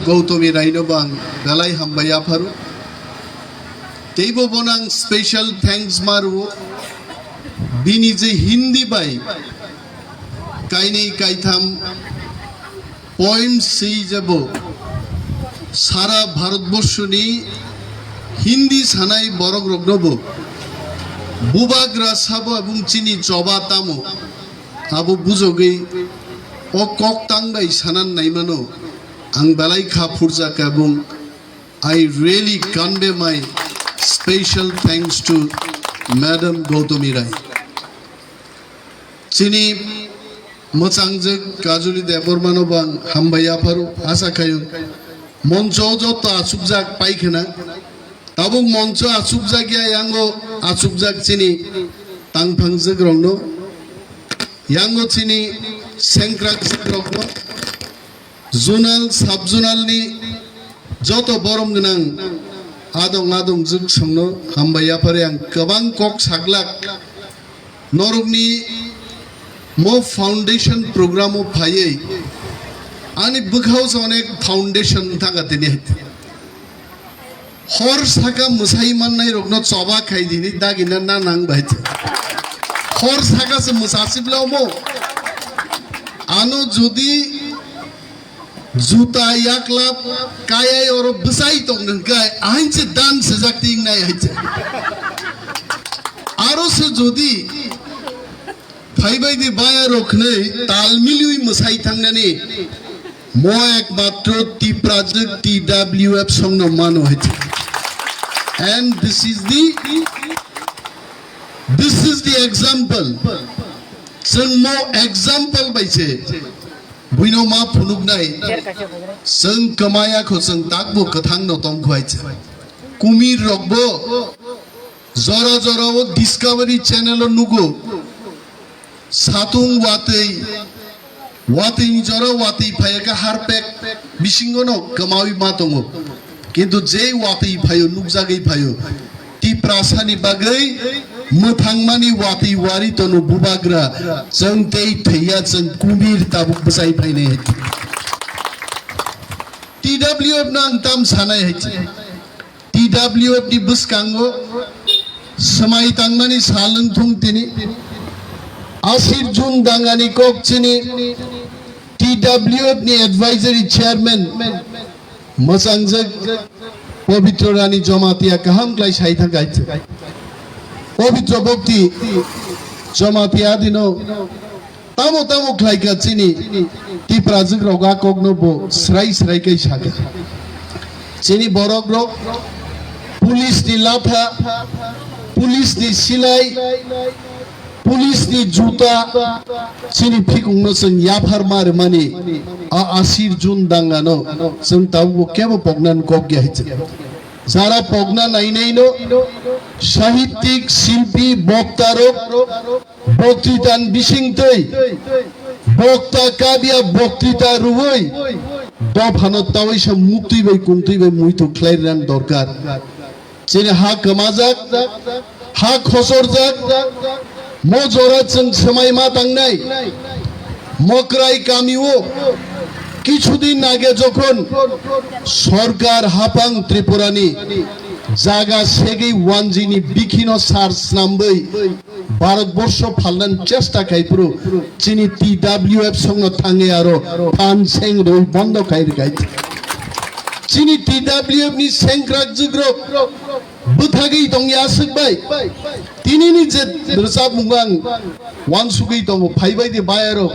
Gautami Raino bang Galai Hambai Yapharo. Teibo bonang special thanks maru. Bini je Hindi bai. Kaini kaitam poems sei jabo. Sara Bharatborsho ni Hindi sanai borok rognobo. Bubagra sabo abung Chini joba tamo. Abo bujoge o kok tangbai sanan naimano. Ang balai kha furja kabung. I really convey my special thanks to Madam Gautami Rai. Chini Mochangje Kajuli Debormano bang Hambai Yapharo asa kayo. Moncho Joto asubjak paikena. Tabung moncho asubjak ya yango asubjak Chini tangphang jegrongno. Yango Chini sengkrak jegrongno. Zonal subzonal ni Joto borom genang adong jug songno Hambai Yapharo yang kebang kok saglak norogni mo foundation program o phaye ani bukhaus onek foundation thagatini hor saka musai mannai rogno choba khaidini dagina na nang baite hor saka se musasiblaw mo ano jodi juta yaklap kaya oro besai tong nang kai ainche dan sejak ting nai aiche aro se jodi Phaibai di baya rokne talmilui musai thangnani mo ekmatro twiprasarwchapmwng TWF songno mano hoiche and this is the example sung mo example baiche buino ma phunugnai sung kamaya kho sung takbo kathang no tong khwaiche kumir rokbo jora o discovery channel o nugo Satung watei jora watei phayaka harpek bisingono kamawi matongo kintu je watei phayo nukjagei phayo ti prasani bagai muthangmani watei wari tonu bubagra jangtei thaiya jang kumir tabuk besai phaine TWF nang tam sanai heche TWF di buskango samai tangmani salung thung tini Asir Jun Dangani Kok Chini TWF ni advisory chairman Mosangjak Pavitra Rani Jamatia kaham klai saitha gaithe Pavitra Bhakti Jamatia dino tamo klai ka Chini Twiprasarwchapmwng roga kogno bo srai kai saka Chini borok rok police ni latha police ni silai Police ni juta Chini phikungno sung Yaphar mar mani a asir Jun dangano sung tabu kebo pognan kok gyahiche jara pogna nai no sahittik shilpi boktarok boktritan bisingtei bokta kabia boktrita ruhoi dophanot tawai sa mukti bai kunti bai muito klairan dorkar Chini ha kamajak ha khosorjak Mo jorat sung samai matangnai Yakhwrai Kamio কিছুদিন আগে যখন সরকার হাপাং ত্রিপুরানি জায়গা সেগেই ওয়ানজিনি বিখিনো search নামবই Bharatvarsha ফালনান চেষ্টা খাইপুরো চিনি TWF সঙ্গ থাঙ্গে আরো fun Seng রই বন্ধ খাইর গাইতে চিনি TWF নি সেংক্রাক জিগ্রো বুথাগেই দংগে আসুকবাই তিনি নিজে রসাব মুগাং ওয়ানসুগেই দং ফাইবাইদি বায়ারো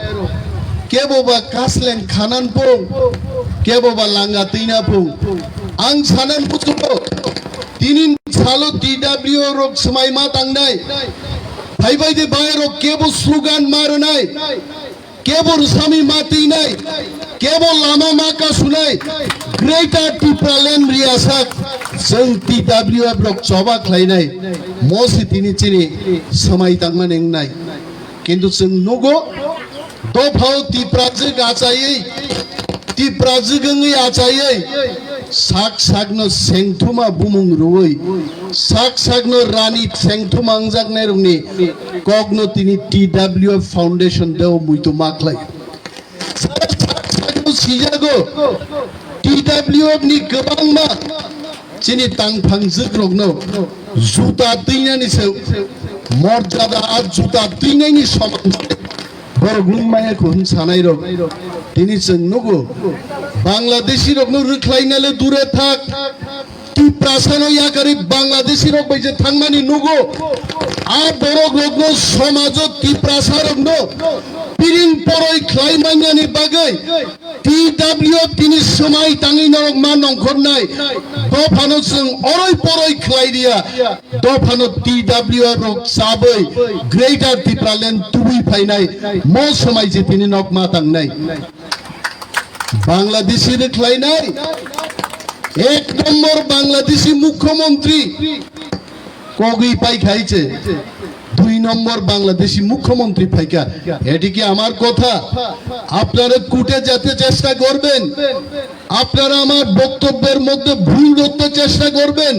কেবোবা কাসলেন খানান পং কেবোবা লাঙ্গা তিনা পং আং সানান পুতুলো তিনিন সালো TWF রক সমাইমা তাংনাই ফাইবাইদি বায়ারো কেবো স্লোগান মারনাই কেবো রসামি মাতি নাই কেবো লামা মাকা শুনাই গ্রেটার টিপ্রাল্যান্ড রিয়াসাক जों TWF रक चबा खालायनाय मसे तिनि चिनि समाय तांमानेंनाय किन्तु जों नुगो दफाव TWF आचायै TWF आचायै साक सागनो सेंथुमा बुमुं रुवै साक सागनो रानी सेंथुमा अंजागनाय रंनि कगनो तिनि TWF फाउंडेशन देव मुइतो माखलाय साक सागनो सिजागो TWF ni gabangma Chini tangphangzik rogno juta tingani se morjada ar juta tingani saman borglung maya kun sanai rog tini jengnugo Bangladeshi rogno rukhlainale dure thak tiprasano yakari Bangladeshi rog baije thangmani nugo a borog rogno somajo tiprasarogno piring poroi khlaimani bagai TWF tini somai tangi norok manong khornai dofano jeng oroi poroi khlairia dofano TWF rok sabai greater Tipraland tubui phainai mo somai je tini nok ma tangnai Bangladeshi re khlainai এক নম্বর বাংলাদেশি মুখ্যমন্ত্রী কগি পাই খাইছে দুই নম্বর বাংলাদেশি মুখ্যমন্ত্রী পাইকা এটি কি আমার কথা আপনারা কুটে যেতে চেষ্টা করবেন আপনারা আমার বক্তব্যের মধ্যে ভুল ধরতে চেষ্টা করবেন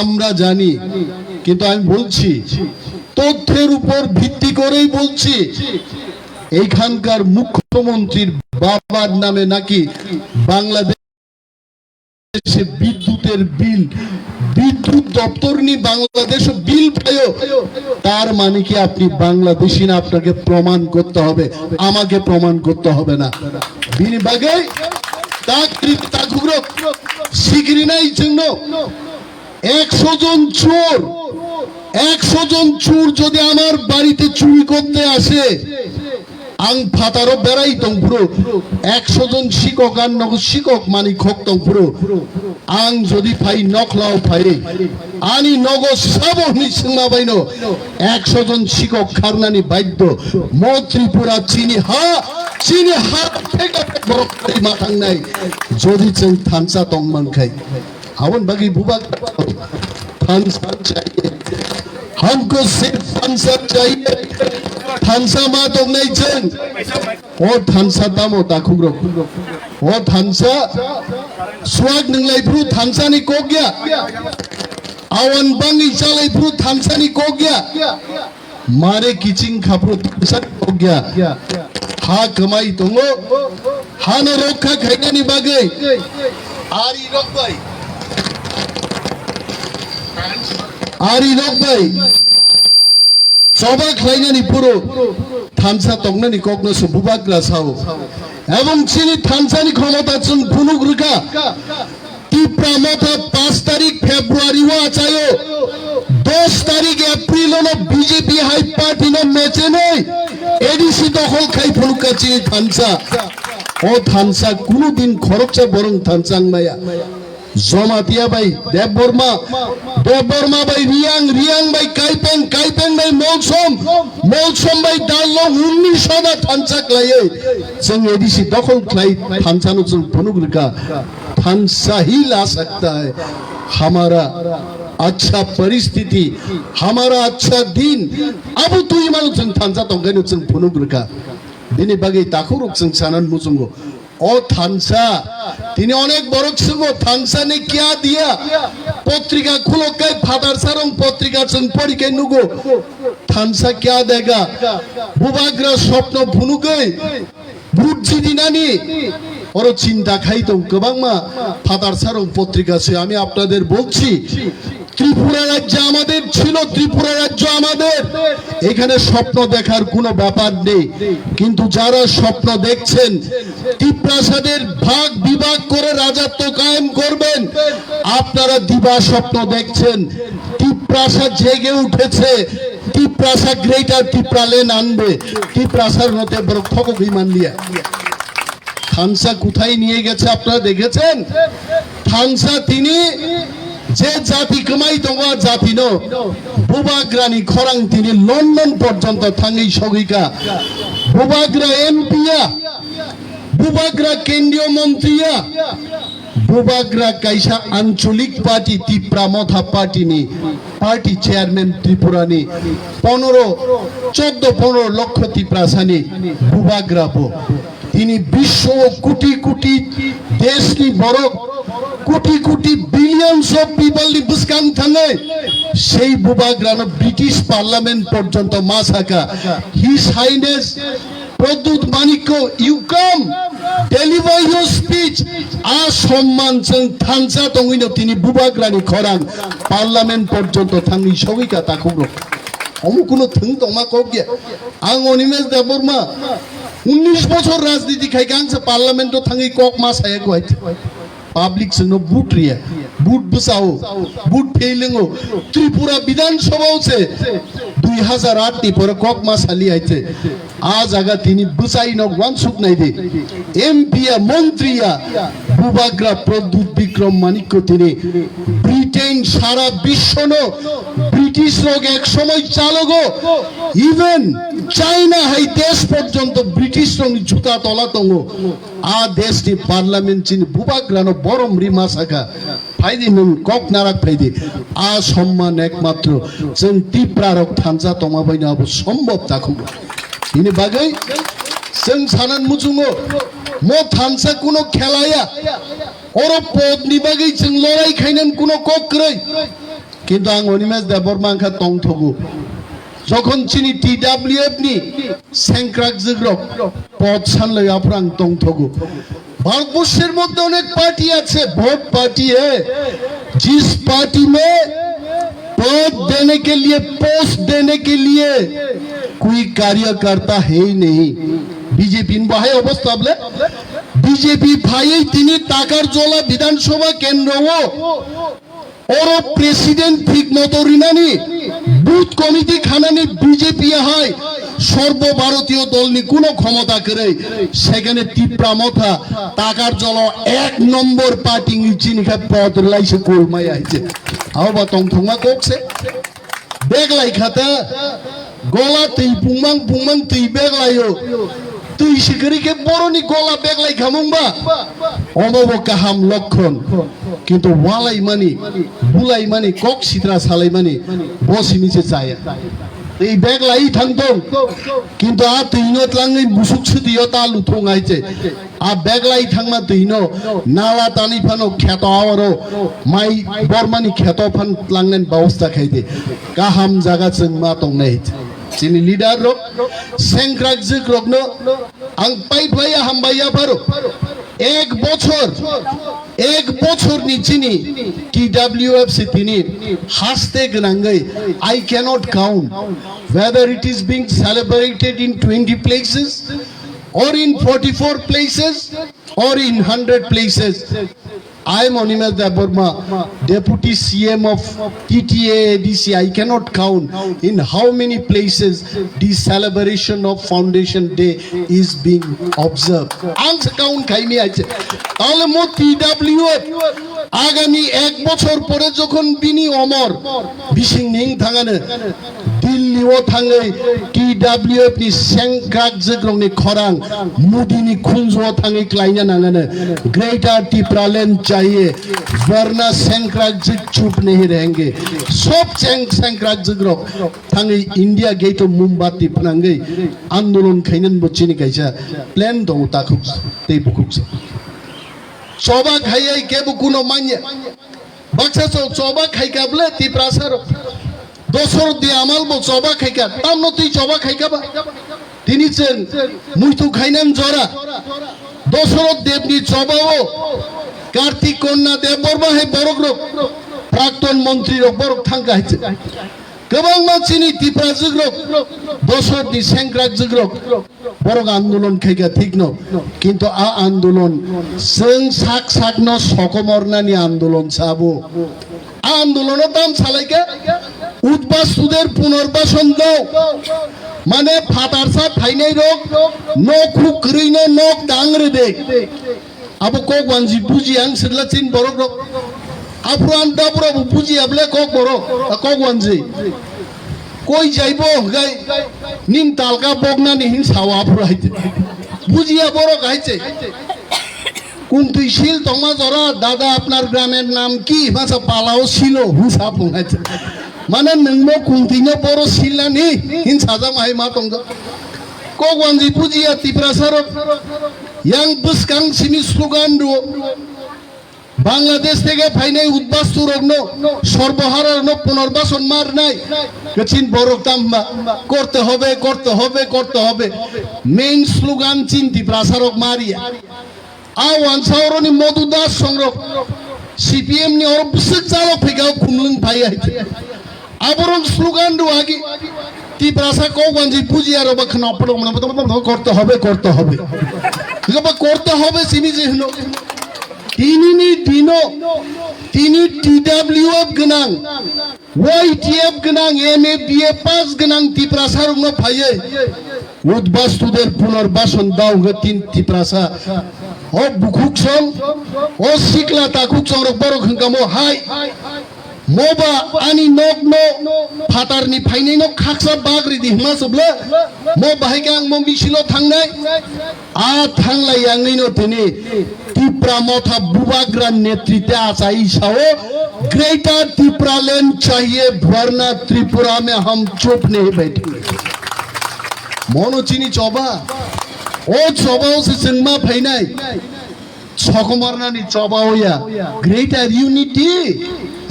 আমরা জানি কিন্তু আমি বলছি তথ্যের উপর ভিত্তি করেই বলছি এইখানকার মুখ্যমন্ত্রীর বাবার নামে নাকি বাংলাদেশ বিদ্যুতের বিল বিদ্যুৎ দপ্তর নি বাংলাদেশ বিল পায়ো তার মানে কি আপনি বাংলাদেশী না আপনাকে প্রমাণ করতে হবে আমাকে প্রমাণ করতে হবে না বিনি বাগে তাকুগ্রক শিগরি নাই জন্য 100 জন চোর যদি আমার বাড়িতে চুরি করতে আসে আং ফাতারো বেড়াই তংপুরো 100 জন শিক্ষক আর নগ শিক্ষক মানি খক তংপুরো আং যদি ফাই নকলাও ফাই আনি নগ সাবো নিসংমা বাইনো 100 জন শিক্ষক খারনানি বাধ্য মো ত্রিপুরা চিনি হা থেকে বড় মাথাং নাই যদি जों थानसा तंमान खाई आवन बागी बुबा थानसा चाहिए हमको सिर्फ थानसा चाहिए थानसा मा दं नै जों ओ थानसा दामो दाखुग्रो ओ थानसा स्वाग नंगलाय ब्रु थानसा नि कोग्या आवन बांगी चालाय ब्रु थानसा नि कोग्या मारे किचिंग खाप्रो थानसा कोग्या हा कमाई दंगो हानो रक्षा खायनानि बागै आरि रखबाय सभा खायनानि पुरो थानसा तंगनानि कग्नो सुबुबाग्रा साव एवं चिनि थानसानि क्षमता जों फुनुग रुका टिप्रा मथा 5 तारिख फेब्रुआरी वा आचायो 10 तारिख एप्रिल नो बीजेपी हाई पार्टी नो मेचे नै एडिसी दखल खाई फुनुका चिनि थानसा ओ थानसा कुनु दिन खरकचा बरं थानसां माया जमातिया भाई देवबर्मा भाई रियांग भाई काइपें भाई मौसम भाई दालो 1900 ना थानसा क्लाये जों एडिसी दखल क्लाई थानसानो जों फनुग्रका थानसा ही ला सकता है हमारा अच्छा परिस्थिति हमारा अच्छा दिन अब तू इमानो जों थानसा तंगानो जों फनुग्रका दिनै बागै ताखुरुक जों सानान मुजुंगो ओ थानसा তিনি অনেক বড় ছিল থানসা ने क्या दिया पत्रिका खुलो कई फादर सारंग पत्रिका जों पढ़िके नुगो थानसा क्या देगा बुबाग्रा स्वप्न भुनुगै बुद्धि दिनानि और चिंता खाइतो गोबांमा फादर सारंग पत्रिका से আমি আপনাদের বলছি ত্রিপুরা রাজ্য আমাদের ছিল ত্রিপুরা রাজ্য আমাদের এখানে স্বপ্ন দেখার কোনো ব্যাপার নেই কিন্তু যারা স্বপ্ন দেখছেন ত্রিপ্রাসাদের ভাগ বিভাগ করে রাজত্ব কায়েম করবেন আপনারা দিবা স্বপ্ন দেখছেন ত্রিপ্রাসাদ জেগে উঠেছে ত্রিপ্রাসাদ গ্রেটার ত্রিপ্রালেন আনবে ত্রিপ্রাসাদ হতে বড় খবর বিমান দিয়া থানসা কোথায় নিয়ে গেছে আপনারা দেখেছেন থানসা তিনি যে জাতি কমাই দঙ্গা জাতি নো বুবাগ্রানি খরাং তিনি লন্ডন পর্যন্ত থাঙ্গি সগিকা বুবাগ্রা এমপিয়া বুবাগ্রা কেন্দ্রীয় মন্ত্রীয়া বুবাগ্রা কাইসা আঞ্চলিক পার্টি ত্রিপুরা মথা পার্টি নি পার্টি চেয়ারম্যান ত্রিপুরানি 14 লক্ষ ত্রিপ্রাসানি বুবাগ্রা বো তিনি বিশ্ব কোটি কোটি দেশ কি বড় crore crore billions of people নি বুসকাং থাঙ্গে সেই বুবাগ্রানো ব্রিটিশ পার্লামেন্ট পর্যন্ত মাসাকা his highness Pradyot Manikya you come deliver your speech a সম্মান जों थांसा दङैनो तिनि बुबाग्रानि खरां पार्लामेन्ट पर्यन्त थांनि सगैका ताखौनो अमुकुनो थों दमा कगे आं अनिमेश देबबर्मा 19 বছর রাজনীতি খাই गांसे पार्लामेन्टआव थाङै कक मासाया गय पाब्लिक जोंनो बुट रिया बुट बसाओ बुट फेलिङो त्रिपुरा विधानसभाव से 2008 नि पर कक मासाली आइते आ जागा तिनी बुसाइनो वानसुक नाइ दे एमपिया मन्त्रिया बुबाग्रा प्रद्युत विक्रम मानिकको तिनी ब्रिटेन सारा विश्वनो ब्रिटिश लोग एक समय चालगो इवन चाइना हाई देश पर्यन्त ब्रिटिश लोग जुता तला दङो आ देशनि पार्लामेन्ट चिनि बुबाग्रानो बरम रिमा साखा फाइदि नों कक नाराक फाइदि आ सम्मान एकमात्र जों तिप्रारक थान्जा तमाबायनो अब सम्भव ताखौ बिनि बागै जों सानान मुजुङो म थान्सा कुनो खेलाया अर पदनि बागै जों लड़ाई खाइनान कुनो कक्रै किन्तु आं अनिमेश देबबर्मा आंखा तंथगु যখন চিনি TWF নি সেংক্রাক জগ্রক পদ সামলাই আপনার তংথগু ভারতবর্ষের মধ্যে অনেক পার্টি আছে बहुत पार्टी है जिस पार्टी में पद देने के लिए पोस्ट देने के लिए कोई कार्यकर्ता है ही नहीं बीजेपी बाहे अवस्था बले बीजेपी भाई तिनी टाकार जोला विधानसभा केंद्र और प्रेसिडेंट ठीक मतो रिनानी बुथ कमिटी खानानी बीजेपी हाय সর্বভারতীয় দল নি কোনো ক্ষমতা করে সেখানে তীব্রা মথা টাকার জল এক নম্বর পার্টি চিনি খা পদ লাইছে কোলমাই আইছে আবা তংথংমা কোকছে বেগলাই খাতা গলা তুই বুংমাং তুই বেগলাইও তুই শিকারিকে বড়নি গলা বেগলাই খামুংবা অমব কাহাম লক্ষণ কিন্তু ওয়ালাই মানি বুলাই মানি কক সিত্রা সালাই মানি বসি নিচে যায় এই বেগলাই থাংতং কিন্তু আ তুইনো ত্লাংই মুসুকসু দিও তালু থংআইছে আ বেগলাই থাংমা তুইনো নালা তানি ফানো খেত আওয়ারো মাই বর্মানি খেত ফান ত্লাংনেন ব্যবস্থা খাইতে কাহাম জায়গা जों मा तंनाय चिनि लिडार रक सेंक्राक जग्रकनो आं पाइफाया हामबाय याफारो एक बछर नि चिनि TWF से तिनी हासते गनांगै I cannot count whether it is being celebrated in 20 places or in 44 places or in 100 places. I am Animesh Deborma, Deputy CM of TTADC. I cannot count in how many places this celebration of Foundation Day is being observed. Answer count kaimi ache. Tahle mo TWF agami ek bochor pore jokhon bini omor bishing ning thangane Delhi O थांगै TWF नि सेंक्राक जग्रं नि खरां मुदी नि खुंजो थांगै क्लाइना नांगाने greater टिप्रालैंड चाहिए वरना सेंक्राक जग चुप नहीं रहेंगे सब सेंक्राक जग्रं थांगै इंडिया गेट ऑफ मोमबाति फनांगै आंदोलन खैनन बचिनि काइसा प्लान दं ताखौ तै बुकुक चोबा खायै केबु कुनो मान्य बाक्सा चोबा खाइकाब्ले तिप्रासार दोसर दे आमाल बो चोबा खाइका तामनो तुई चोबा खाइकाबा तिनी चेन मुइतु खाइनान जरा दोसर देवनी चोबाओ कार्तिक कन्या देवबर्मा हे बरग्रक प्राक्तन मंत्री रक बरक थांगा हाइছে गोबां मानसिनि तिप्रा जग्रक दोसरनि सेंक्राक जग्रक बरक आंदोलन खाइका ठीक न किन्तु आ आंदोलन जों साक साकनो सकमरनानि आंदोलन साबो आंदोलन दाम सालाइका उद्बास्तुदेर पुनर्बासन दाও মানে ফাটারসা ফাইনাই রক নক খুকরিনো নক দাংরে দে আবো কক ওয়ানজি বুজি আং সেদলা চিন বরক রক আফরান দাবরা বুজি আবলে কক বরক কক ওয়ানজি কই যাইবো গাই নিন তালকা বগনা নিহিন সাওয়া আফরাইতে বুজিয়া বরক আইছে কুন্তুইশীল তোমা জরা দাদা আপনার গ্রামের নাম কি মাসা পালাও ছিল হুসা পঙ্গাইছে মানে নংমো কুন্তিনো বড় শিলানি হিন সাজা মাই মা তঙ্গ কগওয়ানজি পুজিয়া তিপ্রাসারক ইয়াং বুসকাং সিনি স্লোগান দো বাংলাদেশ থেকে ফাইনাই উদ্বাস্তু রগ্ন সর্বহারানো পুনর্বাসন মার নাই কচিন বড়ক তাম্বা করতে হবে মেইন স্লোগান চিন তিপ্রাসারক মারিয়া ওয়ানসাওরনি মধুদাস সংরক সিপিএম নি অর বিসক চালক ফেগাও খুমলুং ভাই আইতে আবরণ স্লোগান দুয়াগি ত্রিপ্রাসা কৌগঞ্জি পুজি আর বাখনা পড়ম না করতে হবে করতে হবে সিমি যে হলো তিনিনি দিনো তিনি TWF গনাং YTF গনাং MFDA পাস গনাং ত্রিপ্রাসার উনো ফাইয়ে উদ্বাস্তুদের পুনর্বাসন দাও তিন ত্রিপ্রাসা ও বুকুকসং ও সিকলা তাকুকসং রক বড় খঙ্কামো হাই मोबा आनी नोक नो फाटारनि फाइनै नो खाक्सा बाग्रि दि हिमा सबले मो बाहायगा आं मो मिसिलो थांनाय आ थांलाय आंनि नो तेनि त्रिपुरा मथा बुबाग्रा नेतृत्व आसाई साओ ग्रेटर त्रिपुरा लैंड चाहिए वरना त्रिपुरा में हम चुप नहीं बैठेंगे मोनो चिनी चौबा ओ चौबाओ से सिंगमा फाइनाय छकमारनानि चौबाओया ग्रेटर यूनिटी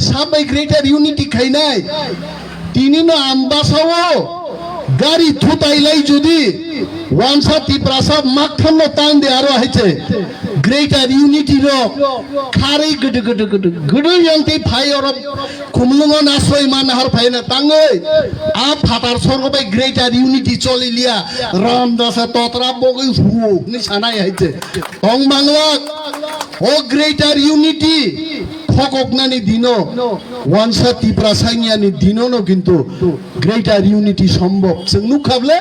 साबै ग्रेटर यूनिटी खाइनाय तिनिनो आम्बासाओ गाड़ी थुताइलाई जुदी वानसा ত্রিপ্রাসা माखथाननो तान दे आरो हाइचे ग्रेटर यूनिटी रो खारै गड यांते फाइ और खुमलुंगो नासय मानहार फाइना तांगै आ फाटार सरगबाय ग्रेटर यूनिटी चलिलिया रामदासा ततरा बगै हु नि सानाय हाइचे तंग बांगला ओ ग्रेटर यूनिटी ফককনানি দিনো ওয়ানসা ত্রিপ্রাসাইনিয়ানি দিনোনো কিন্তু গ্রেটার ইউনিটি সম্ভব जों नुखाबले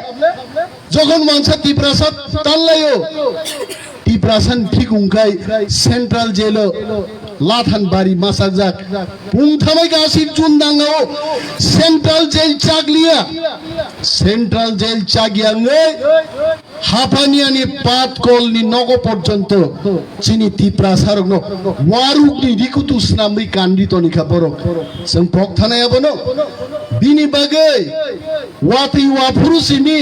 যখন ওয়ানসা ত্রিপ্রাসা তাল্লাयो ত্রিপ্রাসান ঠিক উংখাই সেন্ট্রাল জেলো লাথান বাড়ি মাসাজাক পুংথামাই গাসি চুনদাঙ্গাও সেন্ট্রাল জেল চাগলিয়া সেন্ট্রাল জেল চাগিয়াঙ্গে হাফানিয়ানি পাতকলনি নগো পর্যন্ত চিনি ত্রিপ্রাসারনো ওয়ারুকনি রিকুতুস নামই কান্ডিতনি খাবরক जों পকথানায়াবনো बिनि बागै वाति वाफुरुसिनि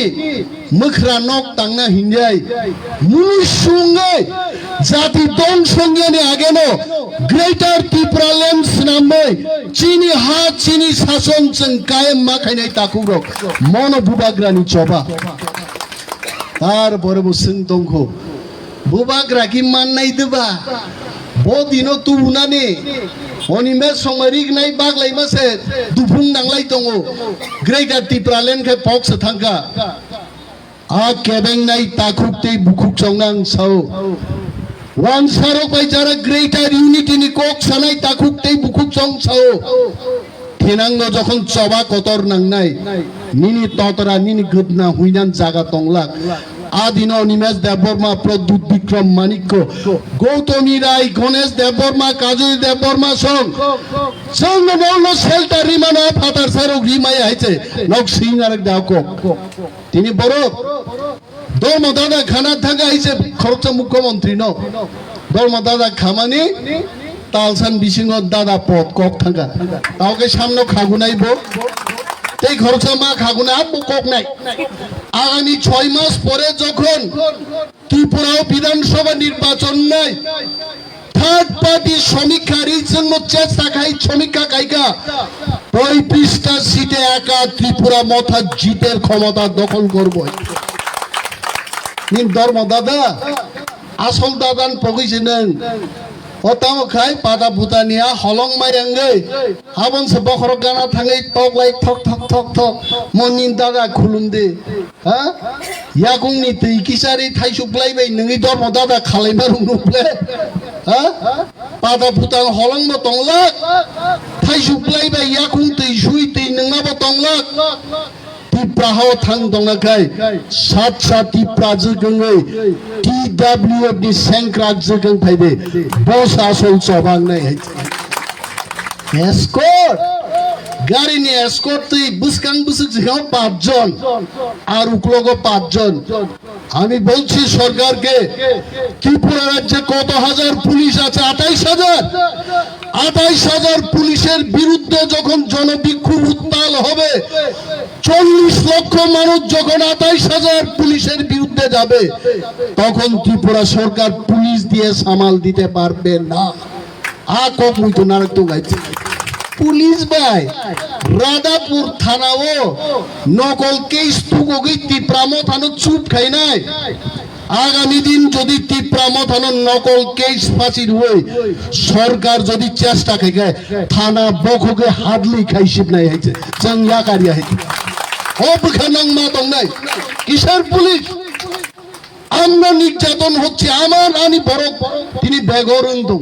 मोख्रा नक तांना हिंजाय मुनुसुंगै जाति दं संगियानि आगेनो ग्रेटर त्रिपुरा लैंड नामै चिनी हा चिनी शासन जों कायम माखायनाय ताकुरक मन बुबाग्रानि चबा तार बरबो जों दंखो बुबाग्रा कि माननाय दोबा बदिनो तुनानि अनिमे समरिक नाय बागलाय मासे दुफुं नांलाय दङो ग्रेटर त्रिपुरा लैंड के पक्ष थांगा आ केबें नाय ताकुकते बुकुक संनां साव वान सारक बाय जारा ग्रेटर यूनिटी नि कक सानाय ताकुकते बुकुक सं साव थेनांगो जखन चबा कतर नांनाय निनि ततरा निनि गदना हुइनान जागा तंलाक आदिनो निमेश देवबर्मा प्रद्युत विक्रम मानिक्य गौतमी राय गणेश देवबर्मा काजल देवबर्मा सं जोंनो नौनो शेल्टार रिमाना फाटार सारक रिमाय हाइचे नक सिंगारक दावको तिनि बरो दर्म दादा खाना थांगा हाइचे खरच मुख्यमंत्री न दर्म दादा खामानि तालसान बिसिंग दादा पद कक थांगा तावके सामने खागुनाइबो এই খরচা মা খাগুনা বুকক নাই আগামী 6 মাস পরে যখন ত্রিপুরা বিধানসভা নির্বাচন নাই থার্ড পার্টি সমীক্ষার জন্য চেষ্টা খাই সমীক্ষা কাইকা 35টা সিটে একা ত্রিপুরা মথা জিতের ক্ষমতা দখল করব নিন ধর্ম দাদা আসল দাদান পগিছেন ओताव खाय पादा भूतानिया हलंग मायंगै हाबन से बखर गाना थाङै टक लाइ ठक ठक ठक ठक मनिन दादा खुलुमदे हा यागुंनि दै किसारि थाइसुब्लायबाय नोंनि धर्म दादा खालायमा रुंनुब्ले हा पादा भूतान हलंग म तंलाक थाइसुब्लायबाय यागुं दै सुइ दै नोंनाबो तंलाक ত্রিপ্রাহাও থাং দংনাखाय सात सात ত্রিপ্রা जोगङै TWF नि सेंक्राक जोगं फाइबे बस आसल चबांनाय एस्कर्ट गाड़ीनि एस्कर्ट तै बुसकां बुसुक जिगाव 5 जन আর উকলগো 5 জন আমি বলছি সরকারকে ত্রিপুরা রাজ্যে কত হাজার পুলিশ আছে 28000 পুলিশের বিরুদ্ধে যখন জনবিক্ষোভ উত্তাল হবে 40 লক্ষ মানুষ যখন 28000 পুলিশের বিরুদ্ধে যাবে তখন ত্রিপুরা সরকার পুলিশ দিয়ে সামাল দিতে পারবে না আ কক মুইতো নারক তো গাইছে পুলিশ ভাই রাধাপুর থানাও নকল কেস তুগোগি ত্রিপুরা মথানো চুপ খাই নাই আগামী দিন যদি তীব্রা মথানোর নকল কেস ফাঁসির হয়ে সরকার যদি চেষ্টা খাই থানা বখকে হাডলি খাইছিব নাই হয়েছে চাঙ্গা কারিয়া হয়েছে অবখানাং মা দং নাই কিসের পুলিশ আমরা নির্যাতন হচ্ছে আমার আনি বড় তিনি বেগরুন দং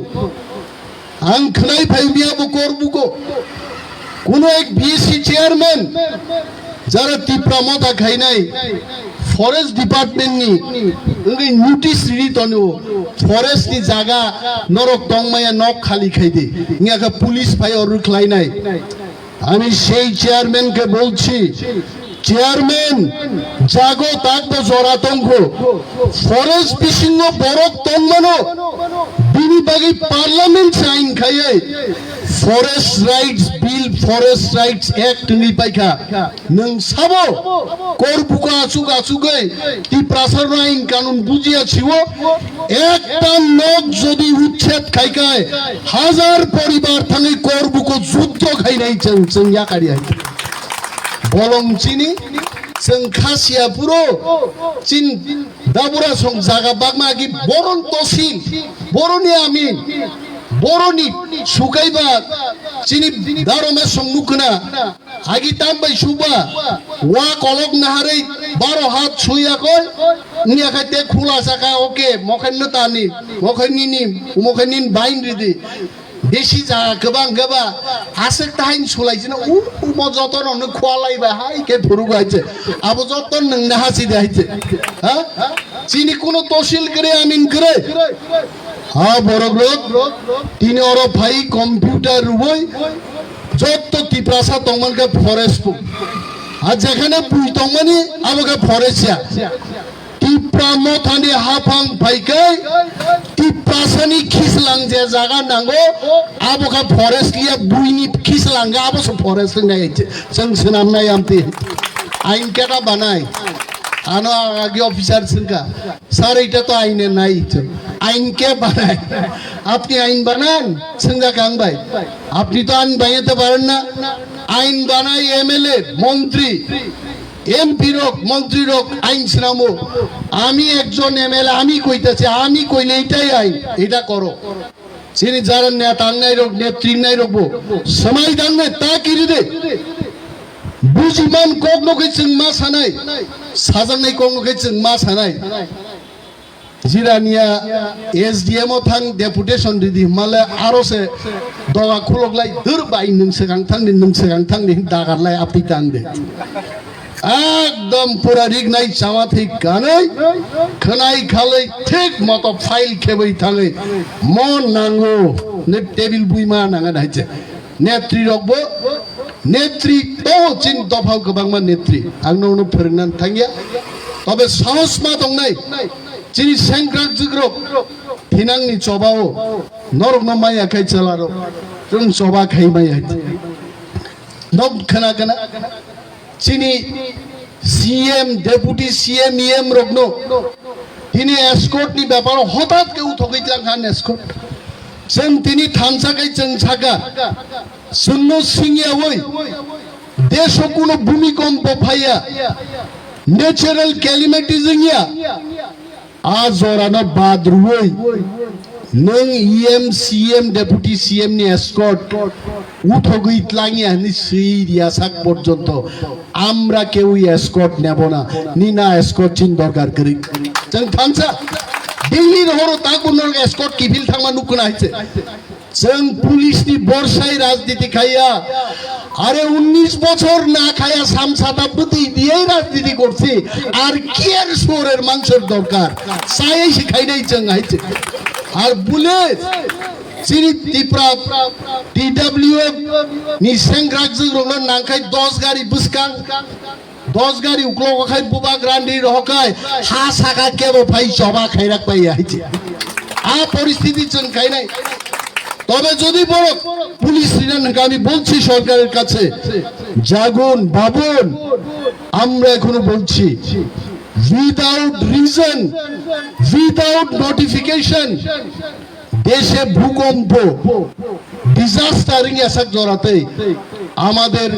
आं खोनाय फाइबियाबो करबुको কোনো এক বিএসসি চেয়ারম্যান যারা তীব্রা মতা খাইনাই ফরেস্ট ডিপার্টমেন্ট নি ওই নোটিস রিতনো ফরেস্ট নি জায়গা নরক দংমায়া নক খালি খাইদে নিয়াকা পুলিশ ভাই অর খাইনাই আমি সেই চেয়ারম্যানকে বলছি চেয়ারম্যান জাগো তাকবো জরাতঙ্গ ফরেস্ট বিশিঙ্গ বরক তন্মানো বিনিবাগী পার্লামেন্ট আইন খাইয়ে ফরেস্ট রাইটস বিল ফরেস্ট রাইটস অ্যাক্ট নি পাইখা নং সাবো করবুকা আচুক আচুকে তীপ্রাসার আইন কানুন বুঝিয়া ছিও একটা নখ যদি উচ্ছেদ খাইকায় হাজার পরিবার থাঙ্গে করবুকো যুদ্ধ খাই নাই চং ইয়াকারি আই বলং চিনি जों खासियापुरो चिन दाबुरा सं जागा बागमागि बरन तसिल बरनि आमिन बरनि सुकाइबा चिनि दारमे संमुखना आगि तामबाय सुबा वा कलक नाहारै 12 हात सुयाखै नियाखाते खुला साका ओके मखैन तानि मखैनिन बाइन रिदि बेसी जा गोबां गोबा आसे टाइम सलायजना उम जतन न खुवालायबा हाय के फुरुग आइছে आबो जतन नंना हासि दाइছে हा चिनि कोनो तहसिल करे आमिन करे हा बरग लोक तिनि और भाई कम्पिউটার রুবই যত তীপ্রাসা তংমানকে ফরেস্ট আর যেখানে পুই তংমানি আমাকে ফরেস্টয়া তীপ্রামথানি হাফাং ফাইকে তীপ্রাসানি খিসলাং যে জায়গা নাঙ্গো আবকা ফরেস্ট লিয়া বুইনি খিসলাঙ্গা আবস ফরেস্ট নাইছে जों सोनामनाय आमति आइन केटा बानाय आनो आगे ऑफिसर सिंका सर এটা তো আইনে নাই আইন কে বানায় আপনি আইন বানান সিংহা কাং ভাই আপনি তো আইন বানাতে পারেন না আইন বানায় এমএলএ মন্ত্রী এমপি রক মন্ত্রী রক আইন শোনামো আমি একজন এমএলএ আমি কইতাছি আমি কইলে এটাই আইন এটা করো চিনি যারা নেতা নাই রক নেত্রী নাই রকবো সময় দান নাই তা কিরি দে বুঝিমান কগনকে जों मा सानाय साजांनाय कगनके जों मा सानाय जिरानिया एसडीएम थां डेपुटेशन दिदि माले आरोसे दगा खुलगलाय दर बाय नोंसोगां थांनि दागारलाय आपि तांदे एकदम पूरा रिगनाय जामाथै गानै खोनाय खालै ठीक मतो फाइल खेबै थाङै मन नांगौ ने टेबिल बुइमा नाङा दाइছে नेत्री रकबो नेत्री तो चिन दफाव गोबांमा नेत्री आंनावनो फोरोंनानै थांगिया तबे साहस मा दंनाय चिनि सेंग्राक जिग्रक फिनांनि चबाओ नरक माया खाय चलारो जों चबा खाय माया नब खोना खोना चिनि सीएम डेपुटी सीएम ईएम रकनो तिनि एस्कर्ट नि ব্যাপার হঠাৎ কেউ ঠকাইতলাং খান एस्कर्ट जों तिनि थानसाकै जों सागा सुन्नो सिंगिया वै देशो कोनो भूमिकम्प फाया नेचुरल कैलिमिटी जोंगिया आ जरानो बाद्रुवै नों ईएम सीएम डेपुटी सीएम नि एस्कर्ट उठगैतलाङिया नि सिरिया साक पर्यन्त आमरा केउ एस्कर्ट नेब ना निना एस्कर्ट चिन दरकार करि जों थानसा दिल्ली हरो ताकुनर एस्कर्ट किफिल थांमा नुकना आइছে जों पुलिसनि बर्षाय राजनीति खाया আরে 19 বছর না খায়া সামসাটা বুদ্ধি দিয়ে রাজনীতি করছে আর কি এর শহরের মানুষের দরকার চাই শিখাই নাই जों আইছে আর পুলিশ চিনি তীব্রা TWF নি সেংগ্রাক জুরং নাংখাই 10 গাড়ি বুসকাং 10 গাড়ি উকলো খাই বুবা গ্রান্ডি রহকায় হা সাকা কেবো ভাই সবা খাই রাখবাই আইছে আ পরিস্থিতি जों খাই নাই তবে যদি বড় পুলিশ রিনানকে আমি বলছি সরকারের কাছে জাগুন ভাবুন আমরা এখনো বলছি উইদাউট রিজন উইদাউট নোটিফিকেশন দেশে ভূকম্প ডিজাস্টারিং এসব জড়াতে আমাদের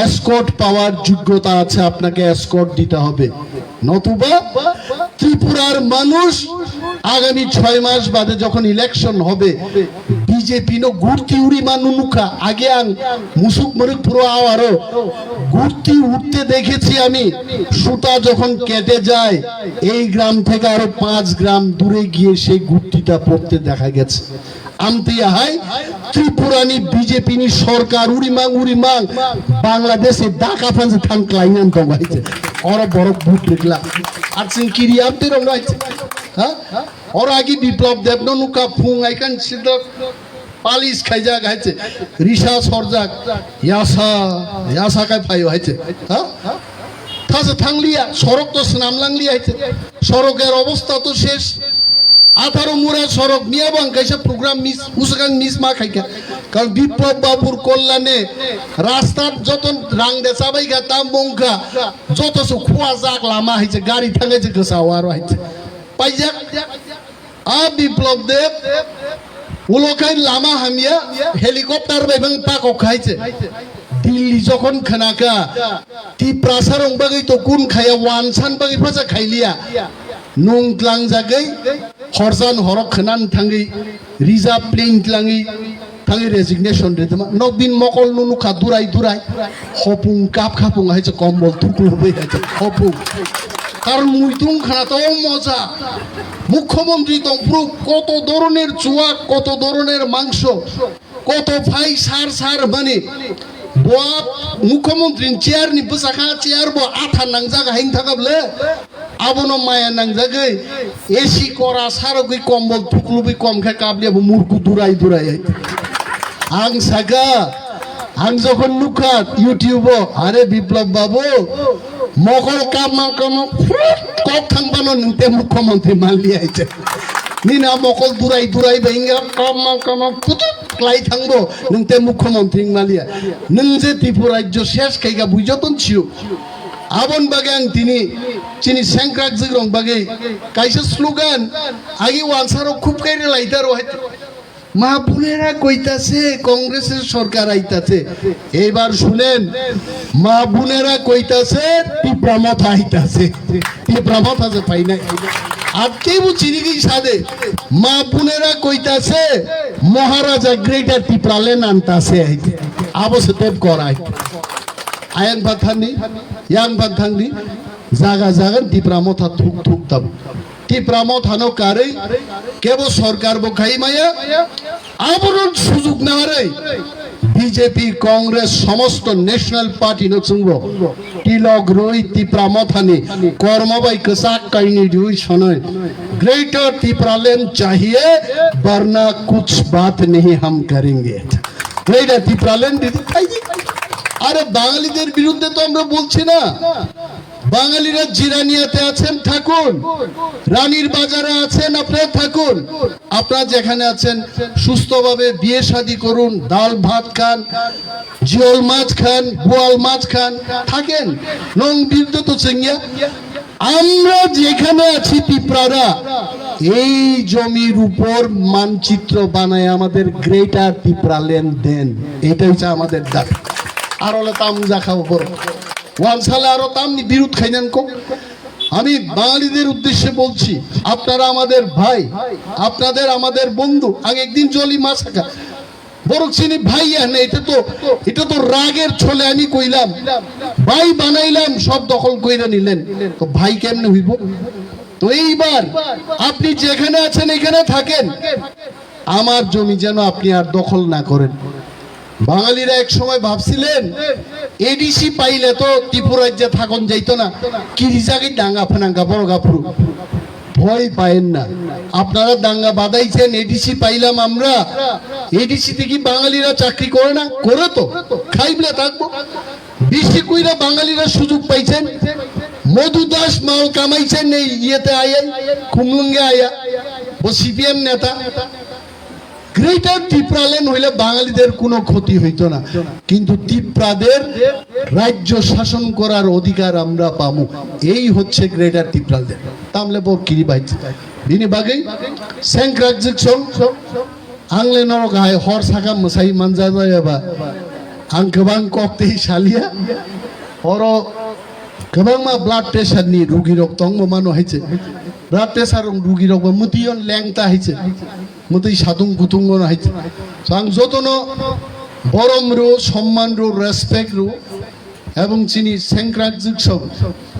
এসকর্ট পাওয়ার যোগ্যতা আছে আপনাকে এসকর্ট দিতে হবে নতুবা ত্রিপুরার মানুষ আগামী 6 মাস বাদে যখন ইলেকশন হবে বিজেপি নো গুর্তি উড়ি মানুনুকা আগে আং মুসুক মরে পুরো আওয়ারও গুর্তি উঠতে দেখেছি আমি সুতা যখন কেটে যায় এই গ্রাম থেকে আরো 5 গ্রাম দূরে গিয়ে সেই গুর্তিটা পড়তে দেখা গেছে আমতে হাই ত্রিপুরানি বিজেপি নি সরকার উড়িমাং বাংলাদেশে ডাকা ফান্সে থাংক্লাইনান দঙ্গাইছে ওরা বড় বুট লিখলা আর সিং কিরি আমতে রঙ্গাইছে হ্যাঁ ওর আগে বিপ্লব দেব নুকা ফুং আইকান সিদ্ধ পালিশ খাইজা গাইছে রিসা সরজাক ইয়াসা কাই ফাইও হাইছে হ্যাঁ থাসে থাংলিয়া সড়ক তো নামলাংলিয়া হাইছে সড়কের অবস্থা তো শেষ Yapharo মুরা সড়ক মিয়াবাং কাইসা প্রোগ্রাম মিস উসগাং মিস মা খাইকা কারণ বিপ্লব বাবুর কল্যাণে রাস্তার যত রাং দে সাবাইগা তামবংকা যত সু খোয়া জাক লামা হইছে গাড়ি থাঙ্গাইছে গসাওয়ার হইছে পাইজাক আ বিপ্লব দেব উলোকাই লামা হামিয়া হেলিকপ্টার বাইবাং পাকক খাইছে দিল্লি যখন খানাকা টিপ্রাসারং বাগৈ তো কোন খায়া ওয়ানসান বাগৈ ফাজা খাইলিয়া নুং ত্লাং জাগৈ হরজান হরক খানান থাঙ্গি রিজার্ভ প্লেন ত্লাঙ্গি থাঙ্গি রেজিগনেশন রে তোমা নকবিন মকল নুনু খা দুরাই হপুং কাপ খাপুং হাইছে কম্বল টুকরো হই হাইছে হপুং কারণ মুইতুং খানা তো মজা মুখ্যমন্ত্রী তো পুরো কত ধরনের চুয়া কত ধরনের মাংস কত ফাই সার মানে boa মুখ্যমন্ত্রী চেয়ার নি বসাখা চেয়ার বো আঠা নাংজাগা হাইং থাকাবলে আবনো মায়া নাংজাগৈ এসি করা সারগৈ কম্বল টুকলুবি কম খা কাবলিয়া মুরকু দুরাই আং সাগা আং যখন লুকা ইউটিউব আরে বিপ্লব বাবু মকল কাম কক থাংবানো নিতে মুখ্যমন্ত্রী মানলি আইছে নিনা মকল দুরাই বেঙ্গা কাম পুতুক লাই থাংবো নিতে মুখ্যমন্ত্রী মালিয়া নং যে ত্রিপুরা রাজ্য শেষ খাইগা বুঝতন ছিও আবন বাগে আং তিনি চিনি সেংক্রাক জিরং বাগে কাইসা স্লোগান আগে ওয়ানসারও খুব কাইরে লাইতার হইতে মা বোনেরা কইতাছে কংগ্রেসের সরকার আইতাছে এবার শুনেন মা বোনেরা কইতাছে টিপ্রামত আইতাছে টিপ্রামত আছে পাই নাই আর কেউ চিনি কি সাদে মা বোনেরা কইতাছে মহারাজা গ্রেটার টিপ্রালেন আনতাছে আইতে আবশ্যক টেপ করাই আয়াং ভাথানি জাগা টিপ্রামত থুক তাব টিপ্রামত হানো কারে কেবল সরকার বখাই মায়া আবরণ সুযোগ নেওয়ারে বিজেপি কংগ্রেস সমস্ত ন্যাশনাল পার্টি নচুঙ্গ টিলক রই টিপ্রামত হানি কর্মবাই কসাক কাইনি দুই সনয় গ্রেटर টিপ্রালেন चाहिए वरना कुछ बात नहीं हम करेंगे গ্রেটার টিপ্রালেন দিদি আরে বাঙালিদের বিরুদ্ধে তো আমরা বলছি না বাঙালিরা জিরানিয়াতে আছেন থাকুন রানীর বাজারে আছেন আপনারা থাকুন আপনারা যেখানে আছেন সুস্থভাবে বিয়ে শাদী করুন ডাল ভাত খান জিওল মাছ খান বোয়াল মাছ খান থাকেন নং বিরুদ্ধে তো চেঙ্গিয়া আমরা যেখানে আছি ত্রিপুরারা এই জমির উপর মানচিত্র বানায় আমাদের গ্রেটার ত্রিপুরালেন দেন এটাই হচ্ছে আমাদের দাবি আর হলে তামজা খাবো বড় ওয়ানসালে আরো তামনি বিরোধ খাইনেন কো আমি বাঙালিদের উদ্দেশ্যে বলছি আপনারা আমাদের ভাই আপনাদের আমাদের বন্ধু আগে একদিন জলি মাছাকা বড় চিনি ভাই না এটা তো রাগের ছলে আমি কইলাম ভাই বানাইলাম সব দখল কইরা নিলেন তো ভাই কেমনে হইব তো এইবার আপনি যেখানে আছেন এখানে থাকেন আমার জমি যেন আপনি আর দখল না করেন বাঙালিরা এক সময় ভাবছিলেন এডিসি পাইলে তো ত্রিপুরা রাজ্যে থাকুন যাইতো না কিরিজাগে ডাঙ্গা ফানাঙ্গা বড় গাপুরু ভয় পায়েন না আপনারা দাঙ্গা বাদাইছেন এডিসি পাইলাম আমরা এডিসি থেকে বাঙালিরা চাকরি করে না করে তো খাইবলে থাকবো বেশি কইরা বাঙালিরা সুযোগ পাইছেন মধু দাস মাল কামাইছেন এই ইয়েতে আয়া কুমলুঙ্গে আয়া ও সিপিএম নেতা গ্রেটার ত্রিপুরালেন হইলে বাঙালিদের কোনো ক্ষতি হইতো না কিন্তু ত্রিপুরাদের রাজ্য শাসন করার অধিকার আমরা পাবো এই হচ্ছে গ্রেটার ত্রিপুরালেন তামলে বড় কিরি বাইছে বিনি বাগৈ সেংক্রাক জিকসং आंले नरक हाय हर साका मोसाई मानजा जायाबा आं गोबां ककतेई सालिया हर गोबां मा ब्लाड प्रेसारनि रुगि रक दं मानो हायचे রাতে সারং রুগী রোগ মুতিয়ন ল্যাংতা হয়েছে মুতি সাতুং গুতুং হয়েছে আং যতন বরম রো সম্মান রো রেসপেক্ট রো এবং চিনি সেংক্রাক সব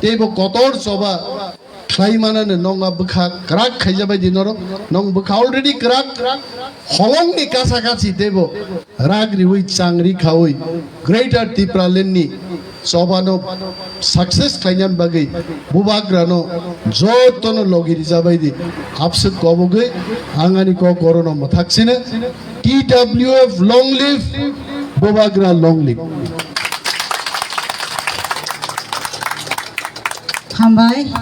তেব কতর সবা খাইমানানে নং বখা ক্রাক খাইজাবাই দিনর নং বখা অলরেডি ক্রাক হলংনি কাছাকাছি দেব রাগরি উই চাংরি খাওই গ্রেটার ত্রিপুরালেননি সবানো সাকসেস খাইনান বাগै বুবাগ্রানো যতনো লগিরি যাবাইদি আপসে কবগৈ আঙানি ক করোনা থাকছিনে TWF লং লিভ বুবাগ্রা লং লিভ Hambai.